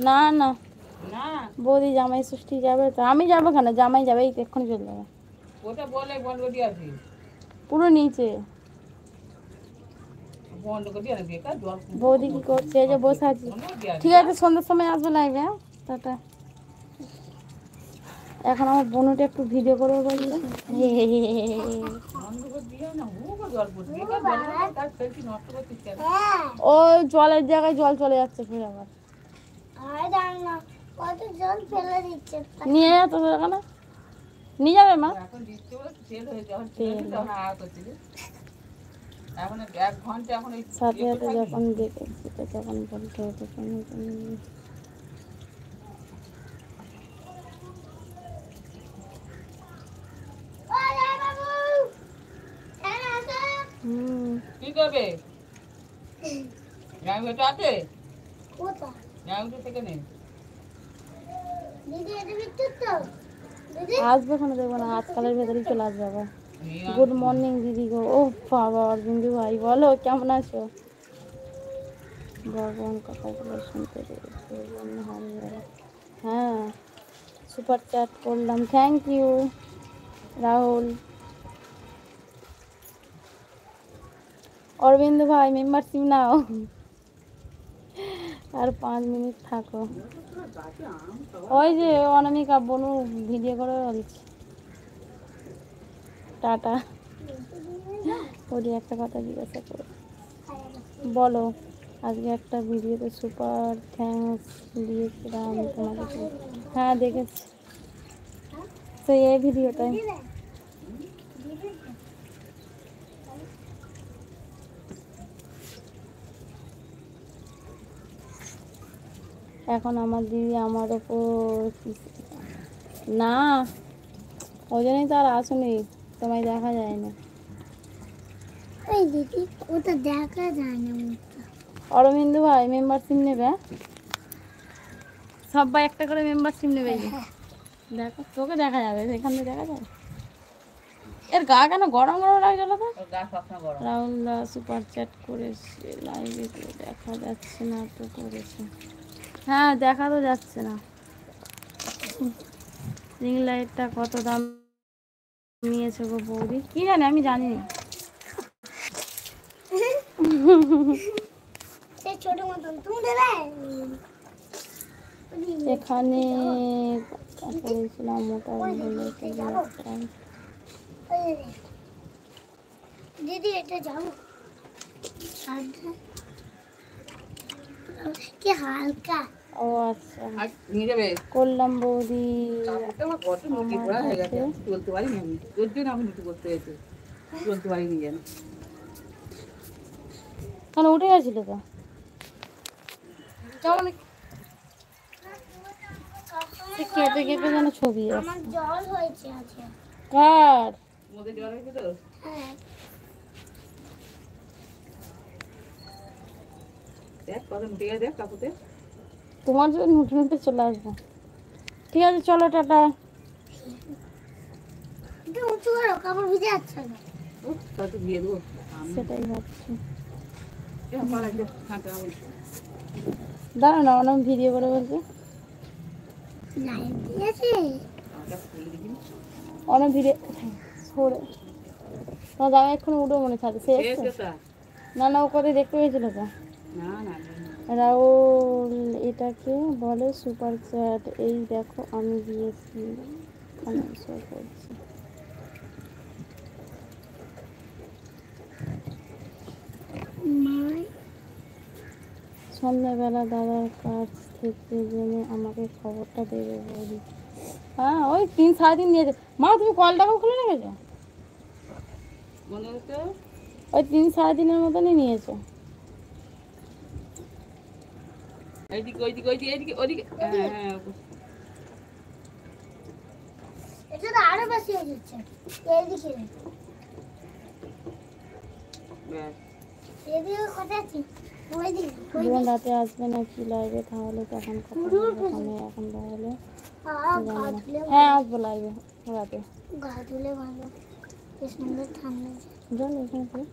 না না বৌদি জামাই ষষ্ঠী যাবে তো, আমি যাবো কেন, জামাই যাবে, এই এক্ষুনি চলে যাবে। পুরো নিচে বৌদি কি করছে, এই যে বসে আছি। ঠিক আছে, সন্ধ্যার সময় আসবে লাইভে। টাটা। এখন আমার বোনটা একটু ভিডিও করবো বলছে। ও জলের জায়গায় জল চলে যাচ্ছে ফিরে আবার নিয়ে যা তো এখানে নিয়ে যাবে মা। সাথে সাথে যখন দেখেছি তখন বলতে হতো কি করবে আসবে ওখানে, দেখবো না আজকালের ভেতরেই চলে আসবে আবার। গুড মর্নিং দিদি গো। ও বাবা অরবিন্দু ভাই বলো কেমন আছো? ভগবান কথাগুলো শুনতে পেরেছি। হ্যাঁ সুপার চ্যাট করলাম, থ্যাংক ইউ রাহুল। অরবিন্দু ভাই মেম্বারশিপ নাও, আর 5 মিনিট থাকো। ওই যে অনামিকা বনু ভিডিও করে বলছি টাটা। ওরই একটা কথা জিজ্ঞাসা করো, বলো আজকে একটা ভিডিওতে সুপার থ্যাঙ্কস দিয়েছিলাম তোমাকে। হ্যাঁ দেখেছি তো এই ভিডিওটাই। এখন আমার দিদি আমার ওপর না, ওই জন্যই তো আর আসুনি, তোমায় দেখা যায় না। ওই দিদি ওটা দেখা যায় না। অরবিন্দু ভাই মেম্বারশিপ নেবে, সবাই একটা করে মেম্বারশিপ নেবে। দেখো তোকে দেখা যাবে, এখান থেকে দেখা যাবে। এর গা কেন গরম গরম লাগছে তো? রাহুল দা সুপার চ্যাট করেছে, লাইভে দেখা যাচ্ছে না তো করেছে। হ্যাঁ দেখা তো যাচ্ছে না। রিং লাইটটা কত দাম নিয়েছে গো বৌদি? কি জানি, আমি জানি না। এখানে করেছিলাম মোটা দিদি, এটা যাও কি হালকা। ও আচ্ছা নিয়ে যাবে করলাম বৌদি। চলতে পারি না, তোর জন্য আমি কিছু করতে হয়েছে, চলতে পারিনি যেন। কেন উঠে গেছিল তো? কেটে কেটে যেন ছবি আমার জল হয়েছে আছে। কার মধ্যে জল হয়েছে তো? হ্যাঁ দেখ কত উঠে গেছে, দেখ কাকুতে তোমার জন্য উঠে উঠে চলে আসবো। ঠিক আছে চলো টাটা। উঁচু করো, কাপড় ভিজে যাচ্ছে না। সেটাই ভাবছি। দাঁড়া না, অনেক ভিডিও করে বলছি অনেক ভিডিও সরে তোমার দামে এক্ষুনি উঠে মনে থাকে সে না না, ও কোথায় দেখতে পেয়েছিল তো। রাহুল এটাকে বলে সুপার চ্যাট, এই দেখো আমি দিয়েছি করছি। সন্ধ্যাবেলা দাদার কাছ থেকে জেনে আমাকে খবরটা দেবে বলি। হ্যাঁ ওই 3-3.5 নিয়েছে। মা তুমি কলটাকেও খুলে রেখেছো? ওই 3-3.5 মতনই নিয়েছে। এইদিকে ওইদিকে ওইদিকে এইদিকে ওইদিকে, হ্যাঁ এটা তো আরো বেশি হয়ে যাচ্ছে। এইদিকে ব্যাস এদিকে কোথায় আছে? ওইদিকে রাতে আসবে নাকি লাইভে? তাহলে তখন কথা বলবো। আমি এখন তাহলে হ্যাঁ আসবো লাইভে রাতে। গা ধুলে ভালো, সুন্দর ঠান্ডা জল এখানে।